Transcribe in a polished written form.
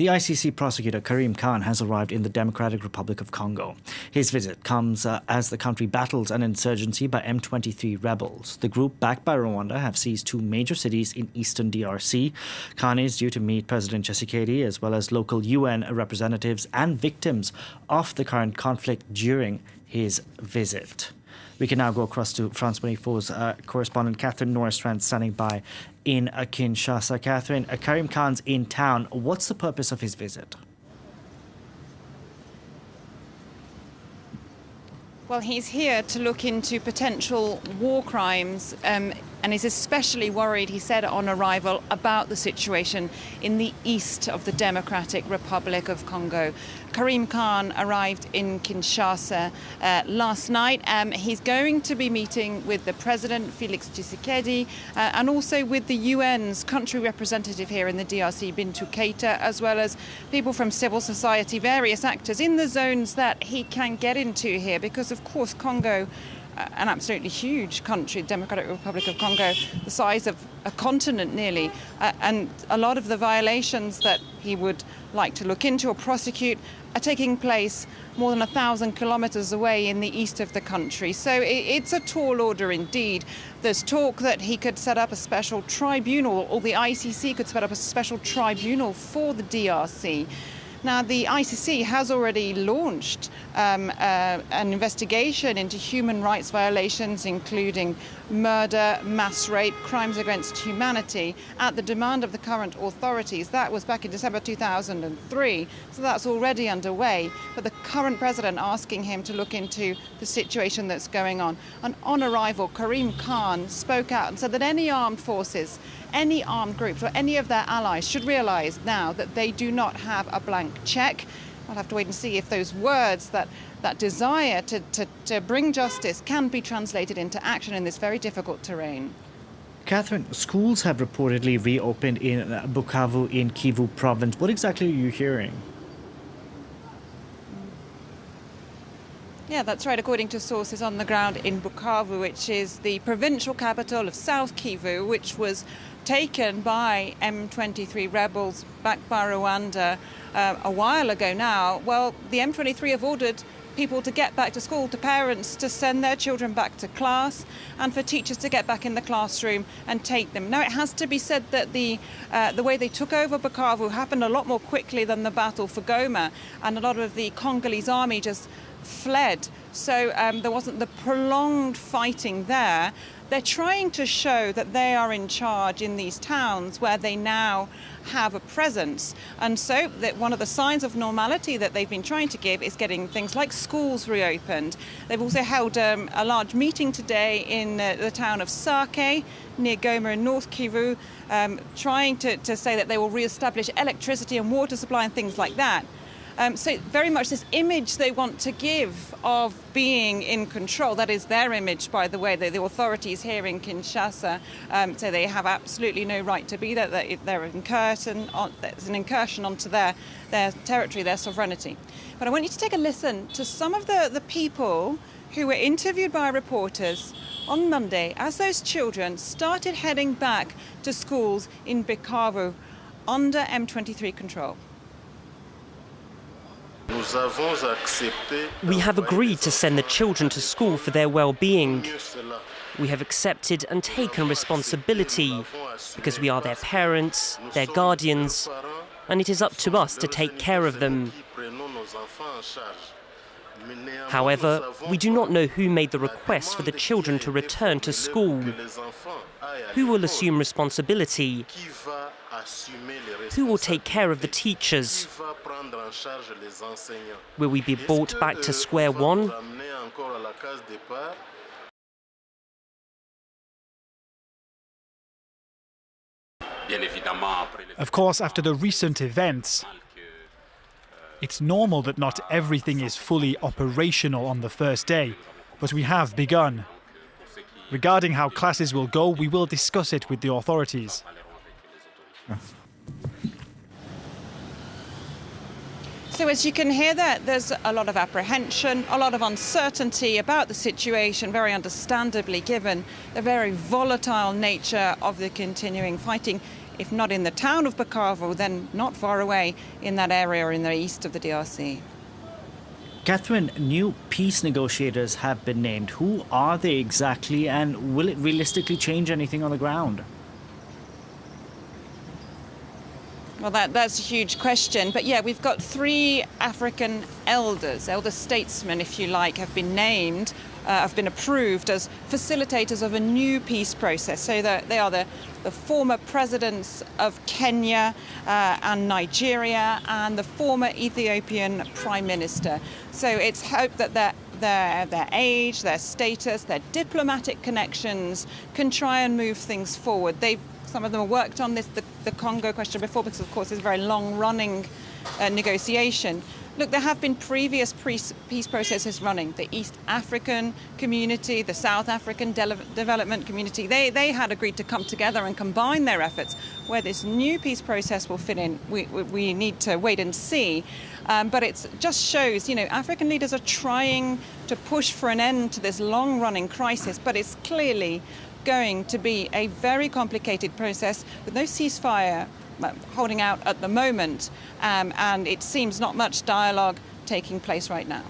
The ICC prosecutor Karim Khan has arrived in the Democratic Republic of Congo. His visit comes as the country battles an insurgency by M23 rebels. The group, backed by Rwanda, have seized two major cities in eastern DRC. Khan is due to meet President Tshisekedi as well as local UN representatives and victims of the current conflict during his visit. We can now go across to France 24's correspondent Catherine Norris-Trent standing by in Kinshasa. Catherine, Karim Khan's in town. What's the purpose of his visit? Well, he's here to look into potential war crimes and is especially worried, he said on arrival, about the situation in the east of the Democratic Republic of Congo. Karim Khan arrived in Kinshasa last night. He's going to be meeting with the President, Felix Tshisekedi, and also with the UN's country representative here in the DRC, Bintou Keita, as well as people from civil society, various actors in the zones that he can get into here, because of course Congo, an absolutely huge country, Democratic Republic of Congo, the size of a continent nearly, and a lot of the violations that he would like to look into or prosecute are taking place more than 1,000 kilometers away in the east of the country. So it's a tall order indeed. There's talk that he could set up a special tribunal, or the ICC could set up a special tribunal for the DRC. Now, the ICC has already launched an investigation into human rights violations, including murder, mass rape, crimes against humanity, at the demand of the current authorities. That was back in December 2003, so that's already underway. But the current president asking him to look into the situation that's going on. And on arrival, Karim Khan spoke out and said that any armed forces, any armed groups or any of their allies should realise now that they do not have a blank cheque. I'll have to wait and see if those words, that desire to bring justice, can be translated into action in this very difficult terrain. Catherine, schools have reportedly reopened in Bukavu in Kivu province. What exactly are you hearing? Yeah, that's right. According to sources on the ground in Bukavu, which is the provincial capital of South Kivu, which was taken by M23 rebels backed by Rwanda a while ago now. Well, the M23 have ordered people to get back to school, to parents to send their children back to class, and for teachers to get back in the classroom and take them. Now, it has to be said that the way they took over Bukavu happened a lot more quickly than the battle for Goma, and a lot of the Congolese army just fled. So there wasn't the prolonged fighting there. They're trying to show that they are in charge in these towns where they now have a presence. And so that one of the signs of normality that they've been trying to give is getting things like schools reopened. They've also held a large meeting today in the town of Sake, near Goma in North Kivu, trying to say that they will re-establish electricity and water supply and things like that. So very much this image they want to give of being in control. That is their image, by the way. The authorities here in Kinshasa say they have absolutely no right to be there. There's an incursion onto their territory, their sovereignty. But I want you to take a listen to some of the people who were interviewed by reporters on Monday as those children started heading back to schools in Bukavu under M23 control. We have agreed to send the children to school for their well-being. We have accepted and taken responsibility because we are their parents, their guardians, and it is up to us to take care of them. However, we do not know who made the request for the children to return to school. Who will assume responsibility? Who will take care of the teachers? Will we be brought back to square one? Of course, after the recent events, it's normal that not everything is fully operational on the first day, but we have begun. Regarding how classes will go, we will discuss it with the authorities. So as you can hear that, there's a lot of apprehension, a lot of uncertainty about the situation, very understandably given the very volatile nature of the continuing fighting if not in the town of Bukavu, then not far away in that area or in the east of the DRC. Catherine, new peace negotiators have been named. Who are they exactly, and will it realistically change anything on the ground? Well, that's a huge question. But yeah, we've got 3 African elder statesmen, if you like, have been named, have been approved as facilitators of a new peace process. So they are the former presidents of Kenya and Nigeria and the former Ethiopian prime minister. So it's hoped that their age, their status, their diplomatic connections can try and move things forward. Some of them have worked on the Congo question before, because of course it's a very long-running negotiation. Look, there have been previous peace processes running. The East African community, the South African development community, they had agreed to come together and combine their efforts. Where this new peace process will fit in, we need to wait and see. But it just shows, African leaders are trying to push for an end to this long-running crisis, but it's clearly going to be a very complicated process with no ceasefire holding out at the moment, and it seems not much dialogue taking place right now.